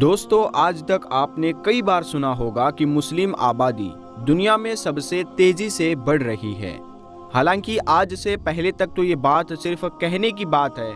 दोस्तों, आज तक आपने कई बार सुना होगा कि मुस्लिम आबादी दुनिया में सबसे तेजी से बढ़ रही है। हालांकि आज से पहले तक तो ये बात सिर्फ कहने की बात है,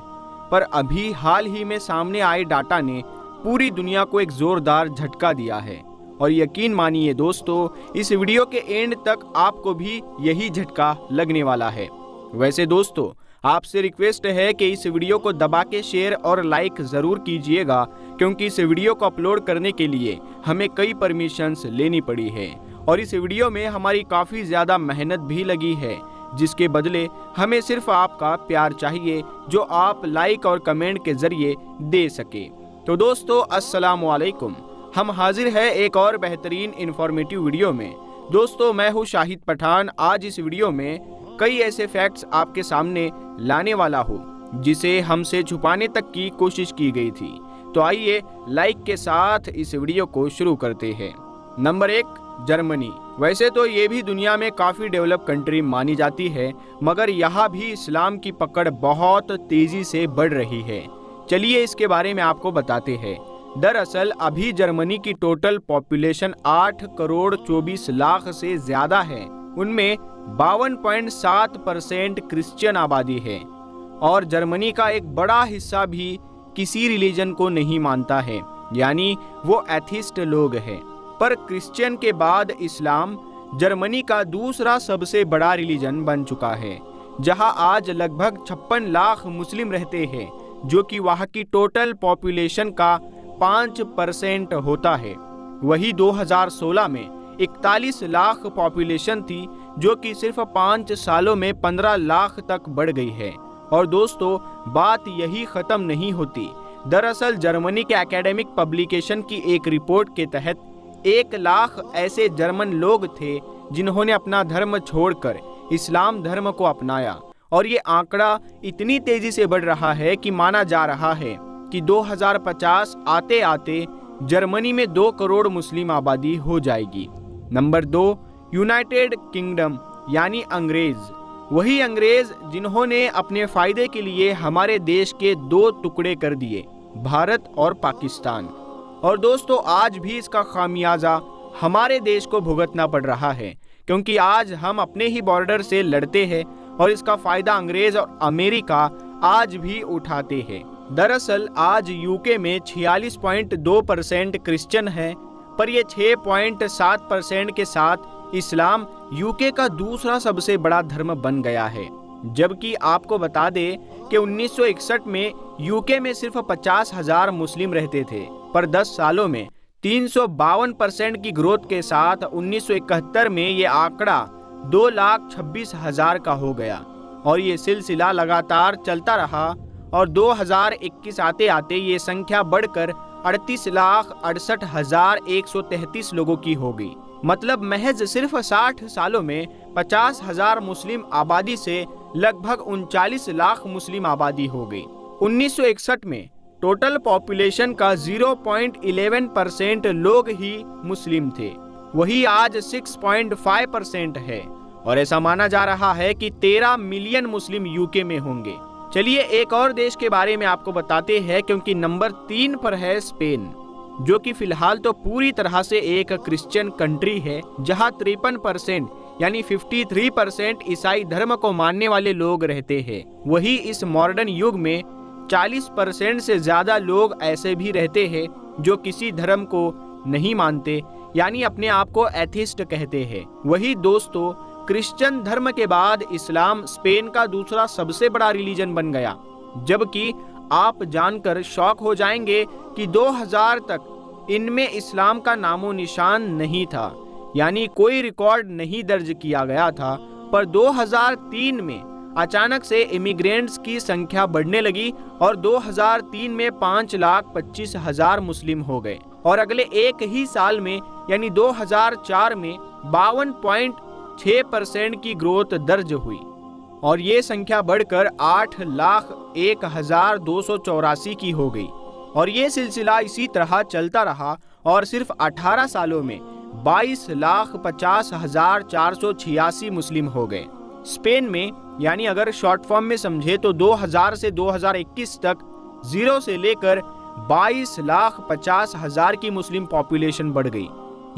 पर अभी हाल ही में सामने आए डाटा ने पूरी दुनिया को एक जोरदार झटका दिया है। और यकीन मानिए दोस्तों, इस वीडियो के एंड तक आपको भी यही झटका लगने वाला है। वैसे दोस्तों, आपसे रिक्वेस्ट है कि इस वीडियो को दबा के शेयर और लाइक ज़रूर कीजिएगा, क्योंकि इस वीडियो को अपलोड करने के लिए हमें कई परमिशंस लेनी पड़ी है और इस वीडियो में हमारी काफ़ी ज़्यादा मेहनत भी लगी है, जिसके बदले हमें सिर्फ आपका प्यार चाहिए, जो आप लाइक और कमेंट के ज़रिए दे सके। तो दोस्तों, अस्सलाम वालेकुम। हम हाजिर है एक और बेहतरीन इंफॉर्मेटिव वीडियो में। दोस्तों, मैं हूँ शाहिद पठान। आज इस वीडियो में कई ऐसे फैक्ट्स आपके सामने लाने वाला हूँ जिसे हमसे छुपाने तक की कोशिश की गई थी। तो आइए लाइक के साथ इस वीडियो को शुरू करते हैं। Number 1, Germany. वैसे तो ये भी दुनिया में काफ़ी डेवलप कंट्री मानी जाती है, मगर यहाँ भी इस्लाम की पकड़ बहुत तेज़ी से बढ़ रही है। चलिए इसके बारे में आपको बताते हैं। दरअसल अभी जर्मनी की टोटल पॉपुलेशन 8 करोड़ 24 लाख से ज़्यादा है। उनमें 52.7% क्रिश्चियन आबादी है और जर्मनी का एक बड़ा हिस्सा भी किसी रिलीजन को नहीं मानता है, यानी वो एथिस्ट लोग हैं। पर क्रिश्चियन के बाद इस्लाम जर्मनी का दूसरा सबसे बड़ा रिलीजन बन चुका है, जहां आज लगभग 56 लाख मुस्लिम रहते हैं, जो कि वहां की टोटल पॉपुलेशन का 5% होता है। वही 2016 में 41 लाख पॉपुलेशन थी, जो कि सिर्फ 5 सालों में 15 लाख तक बढ़ गई है। और दोस्तों, बात यही ख़त्म नहीं होती। दरअसल जर्मनी के एकेडमिक पब्लिकेशन की एक रिपोर्ट के तहत 1 लाख ऐसे जर्मन लोग थे जिन्होंने अपना धर्म छोड़कर इस्लाम धर्म को अपनाया। और ये आंकड़ा इतनी तेज़ी से बढ़ रहा है कि माना जा रहा है कि 2050 आते आते जर्मनी में 2 करोड़ मुस्लिम आबादी हो जाएगी। नंबर 2, यूनाइटेड किंगडम, यानी अंग्रेज। वही अंग्रेज जिन्होंने अपने फायदे के लिए हमारे देश के 2 टुकड़े कर दिए, भारत और पाकिस्तान। और दोस्तों, आज भी इसका खामियाजा हमारे देश को भुगतना पड़ रहा है, क्योंकि आज हम अपने ही बॉर्डर से लड़ते हैं और इसका फायदा अंग्रेज और अमेरिका आज भी उठाते हैं। दरअसल आज यूके में 46.2% क्रिश्चियन है, पर ये 6.7% के साथ इस्लाम यूके का दूसरा सबसे बड़ा धर्म बन गया है। जबकि आपको बता दें कि 1961 में यूके में सिर्फ 50,000 मुस्लिम रहते थे, पर 10 सालों में 352% की ग्रोथ के साथ 1971 में ये आंकड़ा 2,26,000 का हो गया। और ये सिलसिला लगातार चलता रहा और 2021 आते आते ये संख्या बढ़कर 38,68,133 लोगों की हो गई। मतलब महज सिर्फ 60 सालों में 50,000 मुस्लिम आबादी से लगभग 39 लाख मुस्लिम आबादी हो गई। 1961 में टोटल पॉपुलेशन का 0.11% लोग ही मुस्लिम थे, वही आज 6.5% है। और ऐसा माना जा रहा है कि 13 मिलियन मुस्लिम यूके में होंगे। चलिए एक और देश के बारे में आपको बताते हैं, क्योंकि नंबर 3 पर है स्पेन, जो कि फिलहाल तो पूरी तरह से एक क्रिश्चियन कंट्री है, जहां 53% यानी 53% ईसाई धर्म को मानने वाले लोग रहते हैं। वही इस मॉडर्न युग में 40% से ज़्यादा लोग ऐसे भी रहते हैं जो किसी धर्म को नहीं मानते, यानी अपने आप को एथिस्ट कहते हैं। वही दोस्तों, क्रिश्चियन धर्म के बाद इस्लाम स्पेन का दूसरा सबसे बड़ा रिलीजन बन गया। जबकि आप जानकर शॉक हो जाएंगे कि 2000 तक इनमें इस्लाम का नामो निशान नहीं था, यानी कोई रिकॉर्ड नहीं दर्ज किया गया था। पर 2003 में अचानक से इमिग्रेंट्स की संख्या बढ़ने लगी और 2003 में 5,25,000 मुस्लिम हो गए। और अगले एक ही साल में यानी 2004 में 52.6% की ग्रोथ दर्ज हुई और ये संख्या बढ़कर 8,01,284 की हो गई। और ये सिलसिला इसी तरह चलता रहा और सिर्फ 18 सालों में 22,50,486 मुस्लिम हो गए। स्पेन में, यानी अगर शॉर्ट फॉर्म में समझे तो 2000 से 2021 तक 0 से लेकर 22,50,000 की मुस्लिम पॉपुलेशन बढ़ गई।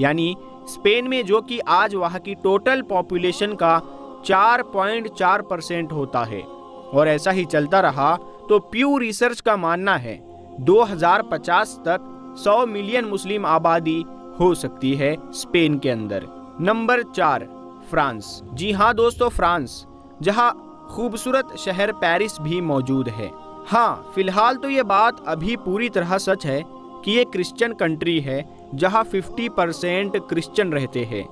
यानी स्पेन में, जो कि आज वहाँ की टोटल पॉपुलेशन का 4.4% होता है, और ऐसा ही चलता रहा तो प्यू रिसर्च का मानना है 2050 तक 100 मिलियन मुस्लिम आबादी हो सकती है स्पेन के अंदर। Number 4, France. जी हाँ दोस्तों, फ्रांस, जहाँ खूबसूरत शहर पेरिस भी मौजूद है। हाँ, फिलहाल तो ये बात अभी पूरी तरह सच है कि ये क्रिश्चियन कंट्री है जहाँ 50% क्रिश्चियन रहते हैं,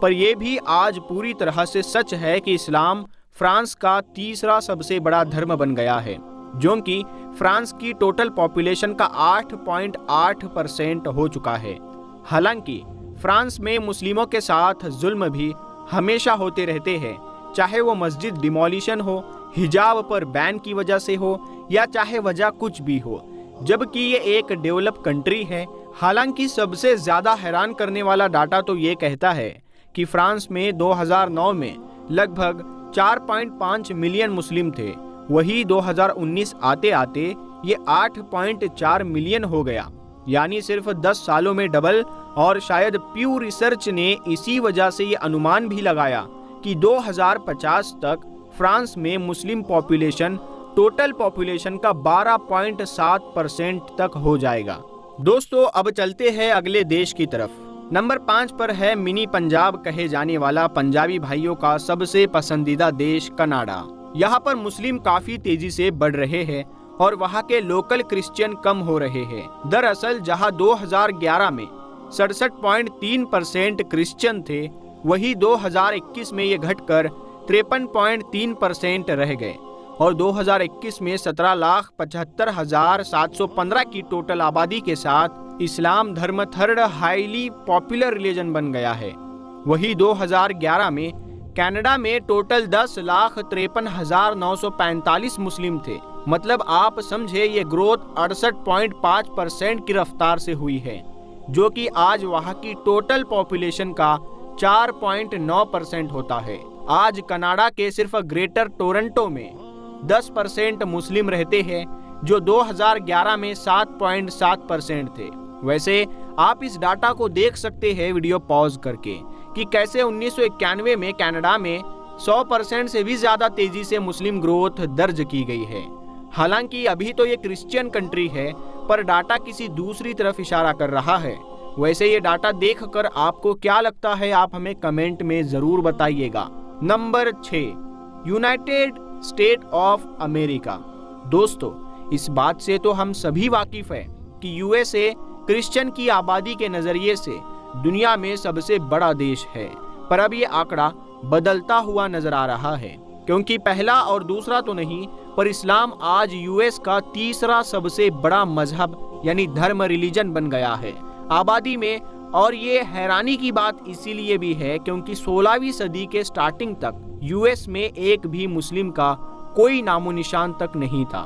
पर यह भी आज पूरी तरह से सच है कि इस्लाम फ्रांस का तीसरा सबसे बड़ा धर्म बन गया है, जो कि फ्रांस की टोटल पॉपुलेशन का 8.8% हो चुका है। हालांकि फ्रांस में मुस्लिमों के साथ जुल्म भी हमेशा होते रहते हैं, चाहे वो मस्जिद डिमोलिशन हो, हिजाब पर बैन की वजह से हो, या चाहे वजह कुछ भी हो, जबकि ये एक डेवलप कंट्री है। हालांकि सबसे ज़्यादा हैरान करने वाला डाटा तो ये कहता है कि फ्रांस में 2009 में लगभग 4.5 मिलियन मुस्लिम थे, वही 2019 आते आते ये 8.4 मिलियन हो गया, यानी सिर्फ 10 सालों में डबल। और शायद प्यू रिसर्च ने इसी वजह से ये अनुमान भी लगाया कि 2050 तक फ्रांस में मुस्लिम पॉपुलेशन टोटल पॉपुलेशन का 12.7% तक हो जाएगा। दोस्तों, अब चलते हैं अगले देश की तरफ। नंबर 5 पर है मिनी पंजाब कहे जाने वाला पंजाबी भाइयों का सबसे पसंदीदा देश कनाडा। यहाँ पर मुस्लिम काफी तेजी से बढ़ रहे हैं और वहाँ के लोकल क्रिश्चियन कम हो रहे हैं। दरअसल जहाँ 2011 में 67.3% क्रिश्चियन थे, वही 2021 में ये घटकर 53.3% रह गए, और 2021 में 17,75,715 की टोटल आबादी के साथ इस्लाम धर्म थर्ड हाईली पॉपुलर रिलीजन बन गया है। वही 2011 में कनाडा में टोटल 10,53,945 मुस्लिम थे। मतलब आप समझे ये ग्रोथ 68.5% की रफ्तार से हुई है, जो कि आज वहाँ की टोटल पॉपुलेशन का 4.9% होता है। आज कनाडा के सिर्फ ग्रेटर टोरंटो में 10% मुस्लिम रहते हैं, जो 2011 में 7.7% थे। वैसे आप इस डाटा को देख सकते हैं वीडियो पॉज करके कि कैसे 1991 में कनाडा में 100% से भी ज्यादा तेजी से मुस्लिम ग्रोथ दर्ज की गई है। हालांकि अभी तो ये क्रिश्चियन कंट्री है, पर डाटा किसी दूसरी तरफ इशारा कर रहा है। वैसे ये डाटा देखकर आपको क्या लगता है, आप हमें कमेंट में जरूर बताइएगा। Number 6, United state of America. दोस्तों, इस बात से तो हम सभी वाकिफ है कि यूएसए क्रिश्चियन की आबादी के नजरिए से दुनिया में सबसे बड़ा देश है, पर अब ये आंकड़ा बदलता हुआ नजर आ रहा है, क्योंकि पहला और दूसरा तो नहीं, पर इस्लाम आज यूएस का तीसरा सबसे बड़ा मजहब यानी धर्म रिलीजन बन गया है आबादी में। और ये हैरानी की बात इसीलिए भी है क्योंकि 16वीं सदी के स्टार्टिंग तक यूएस में एक भी मुस्लिम का कोई नामो निशान तक नहीं था,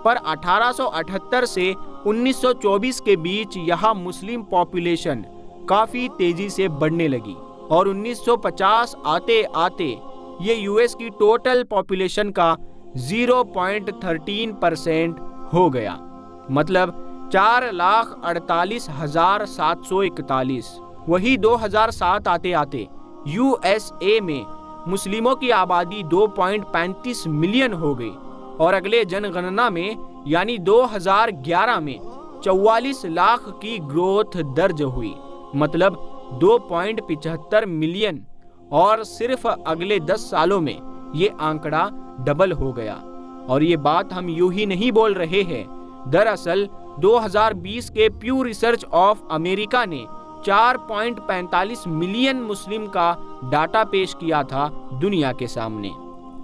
पर 1878 से 1924 के बीच यहाँ मुस्लिम पॉपुलेशन काफी तेजी से बढ़ने लगी, और 1950 आते आते ये यूएस की टोटल पॉपुलेशन का 0.13% हो गया। मतलब 4,48,741। वही 2007 आते आते यूएसए में मुस्लिमों की आबादी 2.35 मिलियन हो गई, और अगले जनगणना में यानी 2011 में 44 लाख की ग्रोथ दर्ज हुई, मतलब 2.75 मिलियन। और सिर्फ अगले 10 सालों में ये आंकड़ा डबल हो गया। और ये बात हम यूं ही नहीं बोल रहे हैं, दरअसल 2020 के प्यू रिसर्च ऑफ अमेरिका ने 4.45 मिलियन मुस्लिम का डाटा पेश किया था दुनिया के सामने।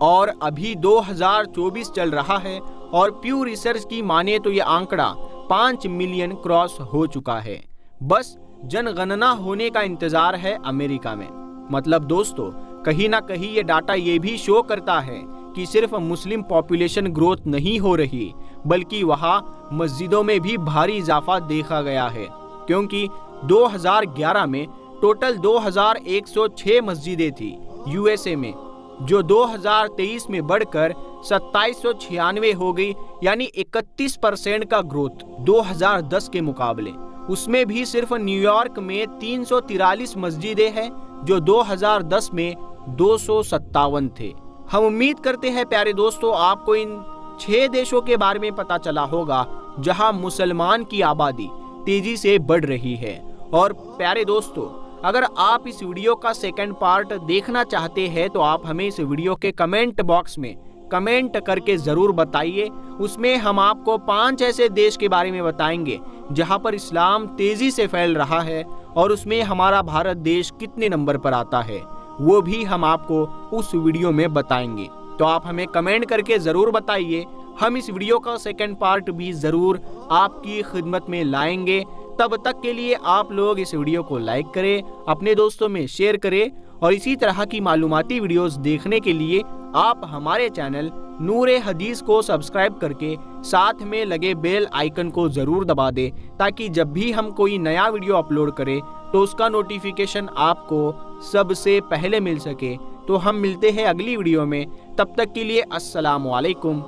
और अभी 2024 चल रहा है और प्यू रिसर्च की माने तो ये आंकड़ा 5 मिलियन क्रॉस हो चुका है। बस जनगणना होने का इंतजार है अमेरिका में। मतलब दोस्तों, कहीं ना कहीं ये डाटा ये भी शो करता है कि सिर्फ मुस्लिम पॉपुलेशन ग्रोथ नहीं हो रही, बल्कि वहाँ मस्जिदों में भी भारी इजाफा देखा गया है, क्योंकि 2011 में टोटल 2106 मस्जिदें थी यूएसए में, जो 2023 में बढ़कर 2796 हो गई, यानी 31% का ग्रोथ 2010 के मुकाबले। उसमें भी सिर्फ न्यूयॉर्क में 343 मस्जिदें हैं जो 2010 में 257 थे। हम उम्मीद करते हैं प्यारे दोस्तों आपको इन 6 देशों के बारे में पता चला होगा जहां मुसलमान की आबादी तेजी से बढ़ रही है। और प्यारे दोस्तों अगर आप इस वीडियो का सेकंड पार्ट देखना चाहते हैं तो आप हमें इस वीडियो के कमेंट बॉक्स में कमेंट करके ज़रूर बताइए। उसमें हम आपको 5 ऐसे देश के बारे में बताएंगे जहां पर इस्लाम तेज़ी से फैल रहा है और उसमें हमारा भारत देश कितने नंबर पर आता है वो भी हम आपको उस वीडियो में बताएंगे। तो आप हमें कमेंट करके ज़रूर बताइए। हम इस वीडियो का सेकंड पार्ट भी ज़रूर आपकी खिदमत में लाएंगे। तब तक के लिए आप लोग इस वीडियो को लाइक करें, अपने दोस्तों में शेयर करें और इसी तरह की मालूमाती वीडियोस देखने के लिए आप हमारे चैनल नूरे हदीस को सब्सक्राइब करके साथ में लगे बेल आइकन को ज़रूर दबा दें ताकि जब भी हम कोई नया वीडियो अपलोड करें तो उसका नोटिफिकेशन आपको सबसे पहले मिल सके। तो हम मिलते हैं अगली वीडियो में, तब तक के लिए अस्सलाम वालेकुम